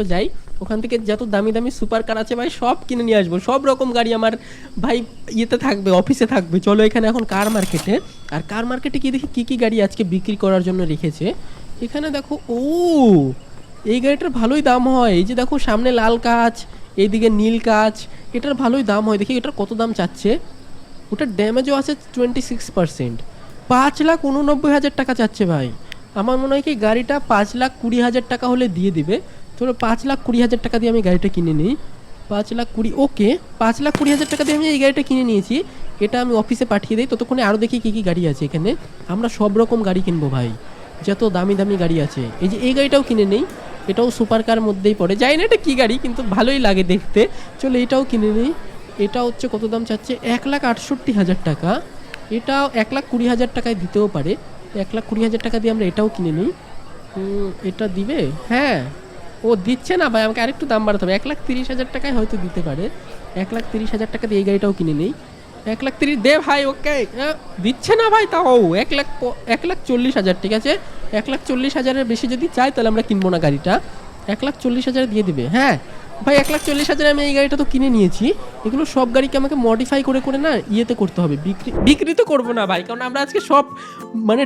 যাই, ওখান থেকে যত দামি দামি সুপার কার আছে ভাই সব কিনে নিয়ে আসবো। সব রকম গাড়ি আমার ভাই ইয়েতে থাকবে, অফিসে থাকবে। চলো এখানে এখন কার মার্কেটে, আর কার মার্কেটে কি দেখি কি গাড়ি আজকে বিক্রি করার জন্য রেখেছে। এখানে দেখো, ও এই গাড়িটার ভালোই দাম হয়। এই যে দেখো সামনে লাল কাঁচ, এইদিকে নীল কাঁচ, এটার ভালোই দাম হয়। দেখি এটার কত দাম চাচ্ছে। ওটার ড্যামেজও আছে 26%। 5,89,000 টাকা চাচ্ছে ভাই। আমার মনে হয় কি গাড়িটা 5,20,000 টাকা হলে দিয়ে দিবে। চলো 5,20,000 টাকা দিয়ে আমি গাড়িটা কিনে নিই। 5,20,000, ওকে। 5,20,000 টাকা দিয়ে আমি এই গাড়িটা কিনে নিয়েছি। এটা আমি অফিসে পাঠিয়ে দিই, ততক্ষণে আরও দেখি কী কী গাড়ি আছে এখানে। আমরা সব রকম গাড়ি কিনবো ভাই, যত দামি দামি গাড়ি আছে। এই যে এই গাড়িটাও কিনে নেই, এটাও সুপার কার মধ্যেই পড়ে। জানি না এটা কী গাড়ি, কিন্তু ভালোই লাগে দেখতে। চলো এটাও কিনে নিই। এটা হচ্ছে কত দাম চাচ্ছে, 1,68,000 টাকা। এটাও 1,20,000 টাকায় দিতেও পারে। 1,20,000 টাকা দিয়ে আমরা এটাও কিনে নিই। এটা দিবে? হ্যাঁ, ও দিচ্ছে না ভাই, আমাকে আরেকটু দাম বাড়াতে হবে। 1,30,000 টাকায় হয়তো দিতে পারে। 1,30,000 টাকা দিয়ে এই গাড়িটাও কিনে নিই। 1,30,000 দে ভাই, ওকে। দিচ্ছে না ভাই, তাও 1,40,000, ঠিক আছে। 1,40,000-এর বেশি যদি চাই তাহলে আমরা কিনবো না গাড়িটা। 1,40,000 দিয়ে দিবে। হ্যাঁ ভাই, 1,40,000 আমি এই গাড়িটা তো কিনে নিয়েছি। এগুলো সব গাড়িকে আমাকে মডিফাই করে করে না ইয়েতে করতে হবে, বিক্রি তো করবো না ভাই, কারণ আমরা আজকে সব মানে